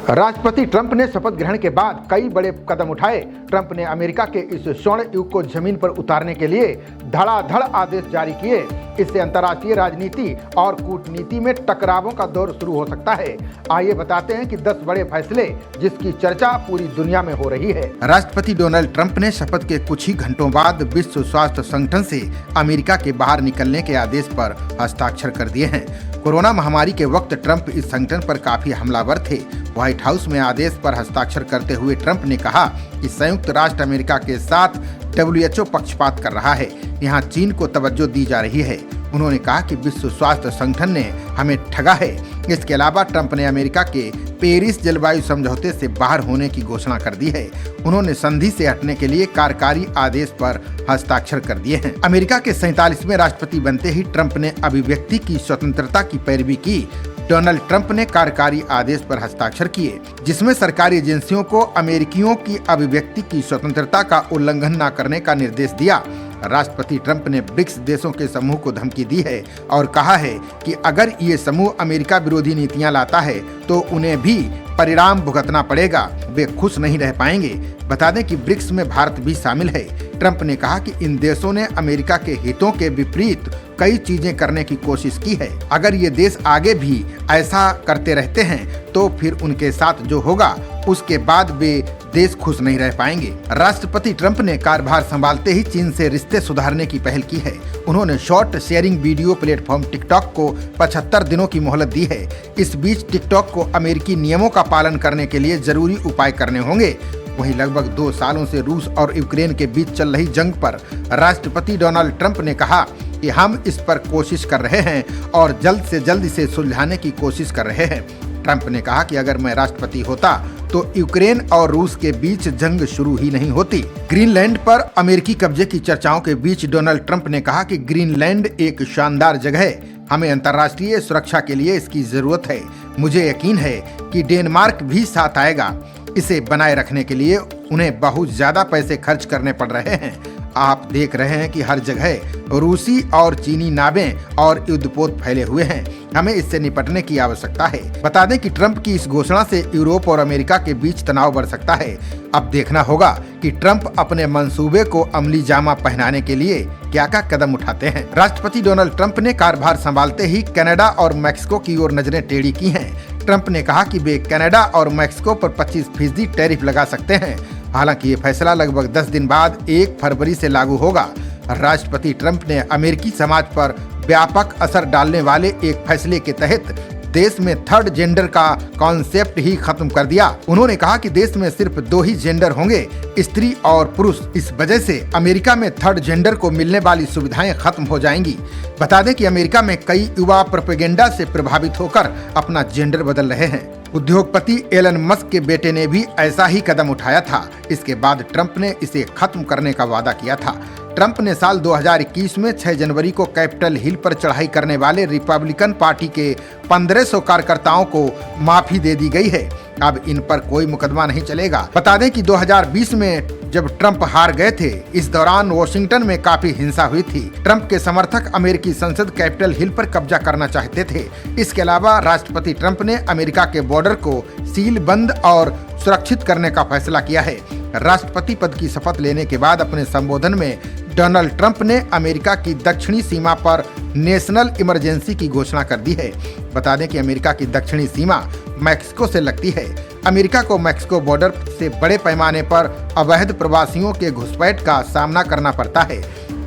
राष्ट्रपति ट्रंप ने शपथ ग्रहण के बाद कई बड़े कदम उठाए। ट्रंप ने अमेरिका के इस स्वर्ण युग को जमीन पर उतारने के लिए धड़ाधड़ आदेश जारी किए। इससे अंतर्राष्ट्रीय राजनीति और कूटनीति में टकरावों का दौर शुरू हो सकता है। आइए बताते हैं कि 10 बड़े फैसले जिसकी चर्चा पूरी दुनिया में हो रही है। राष्ट्रपति डोनाल्ड ट्रंप ने शपथ के कुछ ही घंटों बाद विश्व स्वास्थ्य संगठन से अमेरिका के बाहर निकलने के आदेश पर हस्ताक्षर कर दिए हैं। कोरोना महामारी के वक्त ट्रंप इस संगठन पर काफी हमलावर थे। व्हाइट हाउस में आदेश पर हस्ताक्षर करते हुए ट्रंप ने कहा कि संयुक्त राष्ट्र अमेरिका के साथ WHO पक्षपात कर रहा है। यहाँ चीन को तवज्जो दी जा रही है। उन्होंने कहा कि विश्व स्वास्थ्य संगठन ने हमें ठगा है। इसके अलावा ट्रंप ने अमेरिका के पेरिस जलवायु समझौते से बाहर होने की घोषणा कर दी है। उन्होंने संधि से हटने के लिए कार्यकारी आदेश पर हस्ताक्षर कर दिए हैं। अमेरिका के 47वें राष्ट्रपति बनते ही ट्रंप ने अभिव्यक्ति की स्वतंत्रता की पैरवी की। डोनाल्ड ट्रंप ने कार्यकारी आदेश पर हस्ताक्षर किए, जिसमें सरकारी एजेंसियों को अमेरिकियों की अभिव्यक्ति की स्वतंत्रता का उल्लंघन न करने का निर्देश दिया। राष्ट्रपति ट्रंप ने ब्रिक्स देशों के समूह को धमकी दी है और कहा है कि अगर ये समूह अमेरिका विरोधी नीतियां लाता है तो उन्हें भी परिणाम भुगतना पड़ेगा। वे खुश नहीं रह पाएंगे। बता दें कि ब्रिक्स में भारत भी शामिल है। ट्रंप ने कहा कि इन देशों ने अमेरिका के हितों के विपरीत कई चीजें करने की कोशिश की है। अगर ये देश आगे भी ऐसा करते रहते हैं तो फिर उनके साथ जो होगा उसके बाद वे देश खुश नहीं रह पाएंगे। राष्ट्रपति ट्रंप ने कार्यभार संभालते ही चीन से रिश्ते सुधारने की पहल की है। उन्होंने short sharing video platform TikTok को 75 दिनों की मोहलत दी है। इस बीच टिकटॉक को अमेरिकी नियमों का पालन करने के लिए जरूरी उपाय करने होंगे। वहीं लगभग 2 सालों से रूस और यूक्रेन के बीच चल रही जंग पर राष्ट्रपति डोनाल्ड ट्रंप ने कहा कि हम इस पर कोशिश कर रहे हैं और जल्द से जल्द इसे सुलझाने की कोशिश कर रहे हैं। ट्रंप ने कहा कि अगर मैं राष्ट्रपति होता तो यूक्रेन और रूस के बीच जंग शुरू ही नहीं होती। ग्रीनलैंड पर अमेरिकी कब्जे की चर्चाओं के बीच डोनाल्ड ट्रंप ने कहा कि ग्रीनलैंड एक शानदार जगह है। हमें अंतर्राष्ट्रीय सुरक्षा के लिए इसकी जरूरत है। मुझे यकीन है कि डेनमार्क भी साथ आएगा। इसे बनाए रखने के लिए उन्हें बहुत ज्यादा पैसे खर्च करने पड़ रहे हैं। आप देख रहे हैं कि हर जगह रूसी और चीनी नावें और युद्धपोत फैले हुए हैं। हमें इससे निपटने की आवश्यकता है। बता दें कि ट्रंप की इस घोषणा से यूरोप और अमेरिका के बीच तनाव बढ़ सकता है। अब देखना होगा कि ट्रंप अपने मंसूबे को अमली जामा पहनाने के लिए क्या कदम उठाते हैं। राष्ट्रपति डोनाल्ड ट्रंप ने कार्यभार संभालते ही कनाडा और मैक्सिको की ओर नजरें टेढ़ी की हैं। ट्रंप ने कहा कि वे कनाडा और मैक्सिको पर 25% टैरिफ लगा सकते हैं। हालांकि ये फैसला लगभग 10 दिन बाद 1 फरवरी से लागू होगा। राष्ट्रपति ट्रंप ने अमेरिकी समाज पर व्यापक असर डालने वाले एक फैसले के तहत देश में थर्ड जेंडर का कॉन्सेप्ट ही खत्म कर दिया। उन्होंने कहा कि देश में सिर्फ 2 ही जेंडर होंगे, स्त्री और पुरुष। इस वजह से अमेरिका में थर्ड जेंडर को मिलने वाली सुविधाएं खत्म हो जाएंगी। बता दें कि अमेरिका में कई युवा प्रोपेगेंडा से प्रभावित होकर अपना जेंडर बदल रहे हैं। उद्योगपति एलन मस्क के बेटे ने भी ऐसा ही कदम उठाया था। इसके बाद ट्रंप ने इसे खत्म करने का वादा किया था। ट्रंप ने साल 2021 में 6 जनवरी को कैपिटल हिल पर चढ़ाई करने वाले रिपब्लिकन पार्टी के 1500 कार्यकर्ताओं को माफी दे दी गई है। अब इन पर कोई मुकदमा नहीं चलेगा। बता दें कि 2020 में जब ट्रंप हार गए थे, इस दौरान वॉशिंगटन में काफी हिंसा हुई थी। ट्रंप के समर्थक अमेरिकी संसद कैपिटल हिल पर कब्जा करना चाहते थे। इसके अलावा राष्ट्रपति ट्रंप ने अमेरिका के बॉर्डर को सील बंद और सुरक्षित करने का फैसला किया है। राष्ट्रपति पद की शपथ लेने के बाद अपने संबोधन में डोनाल्ड ट्रंप ने अमेरिका की दक्षिणी सीमा पर नेशनल इमरजेंसी की घोषणा कर दी है। बता दें कि अमेरिका की दक्षिणी सीमा मैक्सिको से लगती है। अमेरिका को मैक्सिको बॉर्डर से बड़े पैमाने पर अवैध प्रवासियों के घुसपैठ का सामना करना पड़ता है।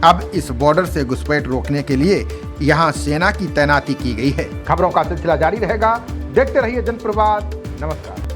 अब इस बॉर्डर से घुसपैठ रोकने के लिए यहाँ सेना की तैनाती की गई है। खबरों का सिलसिला जारी रहेगा। देखते रहिए जनप्रवाद। नमस्कार।